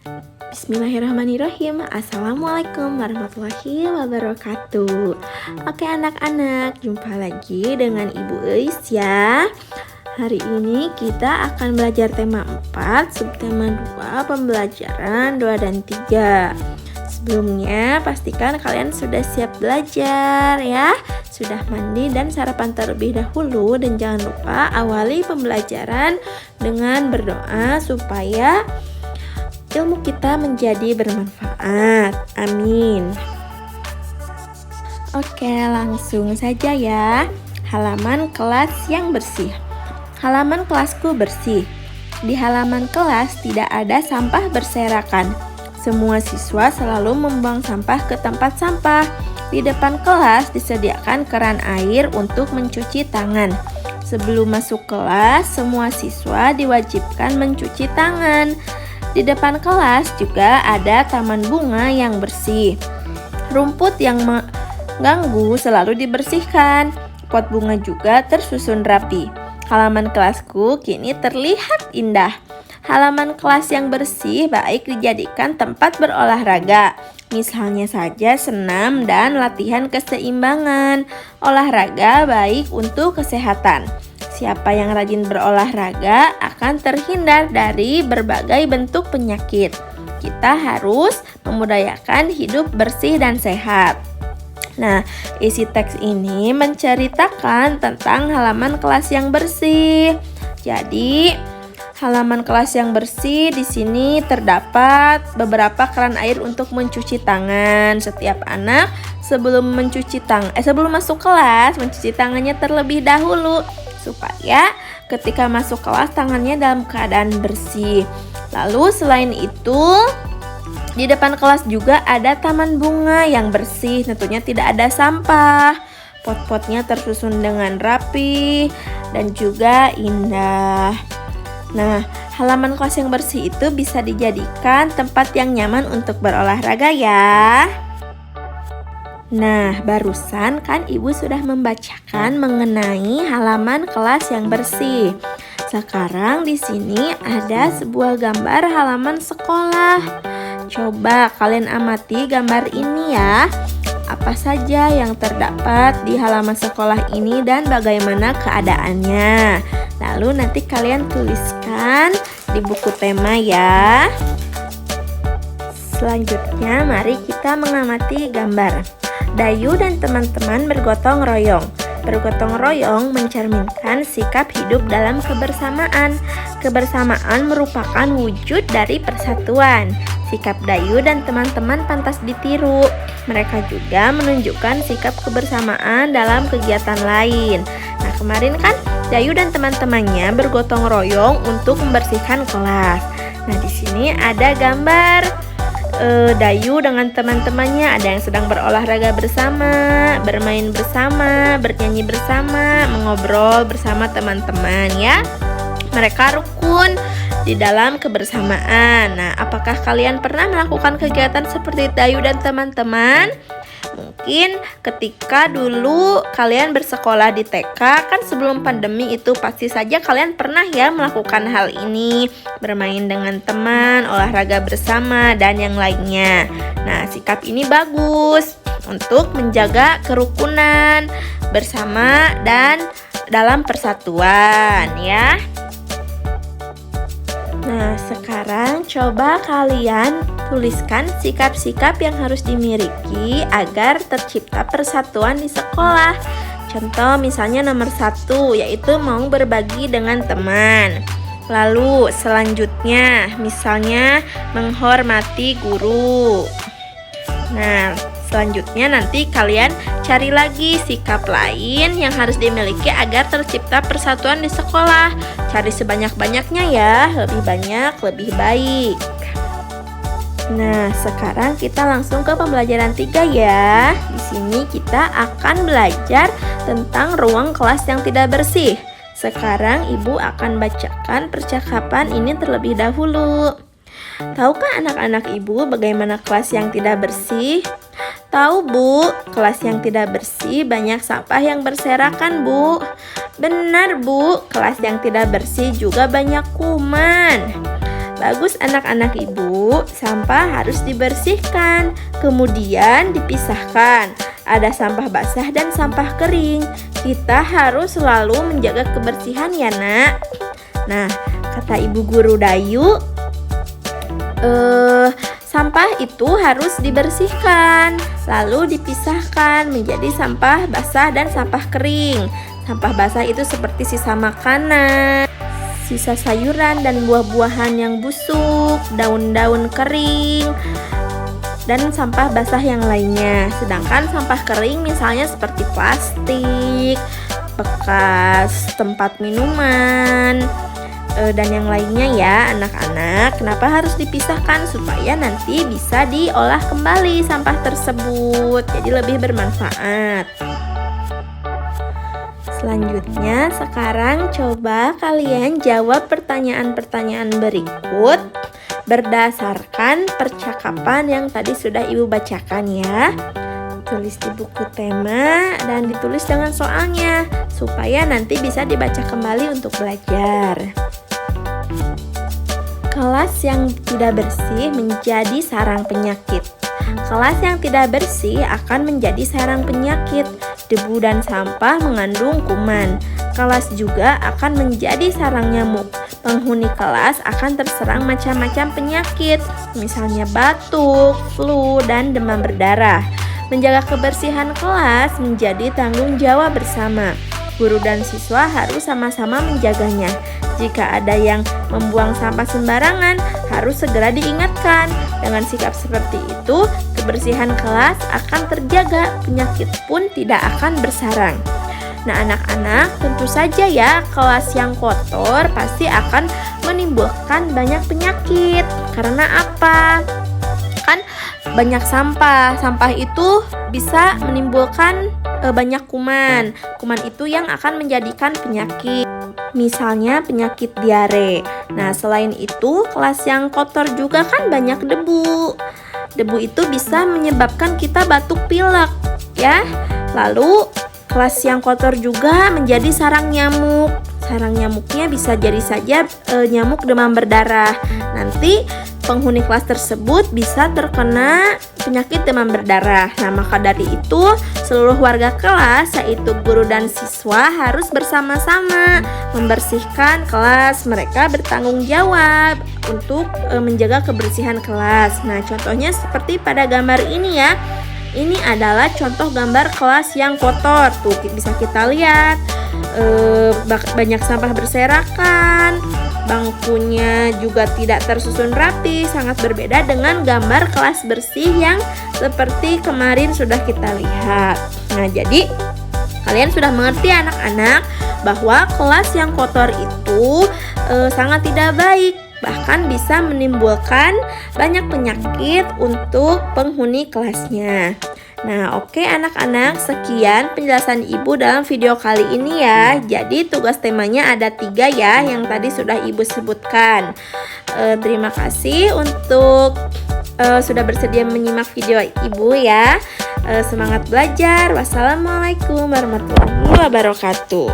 Bismillahirrahmanirrahim. Assalamualaikum warahmatullahi wabarakatuh. Oke anak-anak, jumpa lagi dengan Ibu Eis ya. Hari ini kita akan belajar tema 4, subtema 2, pembelajaran 2 dan 3. Sebelumnya pastikan kalian sudah siap belajar ya. Sudah mandi dan sarapan terlebih dahulu. Dan jangan lupa awali pembelajaran dengan berdoa supaya ilmu kita menjadi bermanfaat. Amin. Oke, langsung saja ya. Halaman kelas yang bersih. Halaman kelasku bersih. Di halaman kelas tidak ada sampah berserakan. Semua siswa selalu membuang sampah ke tempat sampah. Di depan kelas disediakan keran air untuk mencuci tangan. Sebelum masuk kelas, semua siswa diwajibkan mencuci tangan. Di depan kelas juga ada taman bunga yang bersih. Rumput yang mengganggu selalu dibersihkan. Pot bunga juga tersusun rapi. Halaman kelasku kini terlihat indah. Halaman kelas yang bersih baik dijadikan tempat berolahraga. Misalnya saja senam dan latihan keseimbangan. Olahraga baik untuk kesehatan. Siapa yang rajin berolahraga akan terhindar dari berbagai bentuk penyakit. Kita harus memudayakan hidup bersih dan sehat. Nah, isi teks ini menceritakan tentang halaman kelas yang bersih. Jadi, halaman kelas yang bersih di sini terdapat beberapa keran air untuk mencuci tangan. Setiap anak sebelum masuk kelas mencuci tangannya terlebih dahulu supaya ketika masuk kelas tangannya dalam keadaan bersih. Lalu selain itu, di depan kelas juga ada taman bunga yang bersih, tentunya tidak ada sampah. Pot-potnya tersusun dengan rapi dan juga indah. Nah, halaman kelas yang bersih itu bisa dijadikan tempat yang nyaman untuk berolahraga ya. Nah, barusan kan Ibu sudah membacakan mengenai halaman kelas yang bersih. Sekarang di sini ada sebuah gambar halaman sekolah. Coba kalian amati gambar ini ya. Apa saja yang terdapat di halaman sekolah ini dan bagaimana keadaannya. Lalu nanti kalian tuliskan di buku tema ya. Selanjutnya mari kita mengamati gambar. Dayu dan teman-teman bergotong royong. Bergotong royong mencerminkan sikap hidup dalam kebersamaan. Kebersamaan merupakan wujud dari persatuan. Sikap Dayu dan teman-teman pantas ditiru. Mereka juga menunjukkan sikap kebersamaan dalam kegiatan lain. Nah, kemarin kan Dayu dan teman-temannya bergotong royong untuk membersihkan kelas. Nah, di sini ada gambar Dayu dengan teman-temannya, ada yang sedang berolahraga bersama, bermain bersama, bernyanyi bersama, mengobrol bersama teman-teman ya. Mereka rukun di dalam kebersamaan. Nah, apakah kalian pernah melakukan kegiatan seperti Dayu dan teman-teman? Mungkin ketika dulu kalian bersekolah di TK, kan sebelum pandemi itu pasti saja kalian pernah ya melakukan hal ini. Bermain dengan teman, olahraga bersama, dan yang lainnya. Nah, sikap ini bagus untuk menjaga kerukunan bersama dan dalam persatuan ya. Nah, sekarang coba kalian tuliskan sikap-sikap yang harus dimiliki agar tercipta persatuan di sekolah. Contoh misalnya nomor 1, yaitu mau berbagi dengan teman. Lalu selanjutnya misalnya menghormati guru. Nah, selanjutnya nanti kalian cari lagi sikap lain yang harus dimiliki agar tercipta persatuan di sekolah. Cari sebanyak-banyaknya ya, lebih banyak lebih baik. Nah, sekarang kita langsung ke pembelajaran 3 ya. Di sini kita akan belajar tentang ruang kelas yang tidak bersih. Sekarang Ibu akan bacakan percakapan ini terlebih dahulu. Tahukah anak-anak Ibu bagaimana kelas yang tidak bersih? Tahu Bu, kelas yang tidak bersih banyak sampah yang berserakan Bu. Benar Bu, kelas yang tidak bersih juga banyak kuman. Bagus anak-anak ibu, sampah harus dibersihkan, kemudian dipisahkan. Ada sampah basah dan sampah kering. Kita harus selalu menjaga kebersihan ya nak. Nah, kata ibu guru Dayu, sampah itu harus dibersihkan, lalu dipisahkan menjadi sampah basah dan sampah kering. Sampah basah itu seperti sisa makanan, sisa sayuran dan buah-buahan yang busuk, daun-daun kering, dan sampah basah yang lainnya. Sedangkan sampah kering misalnya seperti plastik, bekas tempat minuman, dan yang lainnya ya anak-anak. Kenapa harus dipisahkan? Supaya nanti bisa diolah kembali sampah tersebut, jadi lebih bermanfaat. Selanjutnya, sekarang coba kalian jawab pertanyaan-pertanyaan berikut berdasarkan percakapan yang tadi sudah ibu bacakan ya. Tulis di buku tema dan ditulis dengan soalnya supaya nanti bisa dibaca kembali untuk belajar. Kelas yang tidak bersih menjadi sarang penyakit. Kelas yang tidak bersih akan menjadi sarang penyakit. Debu dan sampah mengandung kuman. Kelas juga akan menjadi sarang nyamuk. Penghuni kelas akan terserang macam-macam penyakit, misalnya batuk, flu, dan demam berdarah. Menjaga kebersihan kelas menjadi tanggung jawab bersama. Guru dan siswa harus sama-sama menjaganya. Jika ada yang membuang sampah sembarangan, harus segera diingatkan. Dengan sikap seperti itu, kebersihan kelas akan terjaga, penyakit pun tidak akan bersarang. Nah anak-anak, tentu saja ya kelas yang kotor pasti akan menimbulkan banyak penyakit. Karena apa? Kan banyak sampah. Sampah itu bisa menimbulkan banyak kuman. Kuman itu yang akan menjadikan penyakit. Misalnya penyakit diare. Nah, selain itu, kelas yang kotor juga kan banyak debu. Debu itu bisa menyebabkan kita batuk pilek, ya. Lalu, kelas yang kotor juga menjadi sarang nyamuk. Sarang nyamuknya bisa jadi saja nyamuk demam berdarah. Nanti penghuni kelas tersebut bisa terkena penyakit demam berdarah. Nah, maka dari itu seluruh warga kelas, yaitu guru dan siswa, harus bersama-sama membersihkan kelas. Mereka bertanggung jawab untuk menjaga kebersihan kelas. Nah, contohnya seperti pada gambar ini ya. Ini adalah contoh gambar kelas yang kotor. Tuh, bisa kita lihat banyak sampah berserakan. Bangkunya juga tidak tersusun rapi, sangat berbeda dengan gambar kelas bersih yang seperti kemarin sudah kita lihat. Nah, jadi kalian sudah mengerti anak-anak bahwa kelas yang kotor itu sangat tidak baik, bahkan bisa menimbulkan banyak penyakit untuk penghuni kelasnya. Nah, oke anak-anak, sekian penjelasan ibu dalam video kali ini ya. Jadi tugas temanya ada 3 ya, yang tadi sudah ibu sebutkan. Terima kasih untuk sudah bersedia menyimak video ibu ya. Semangat belajar. Wassalamualaikum warahmatullahi wabarakatuh.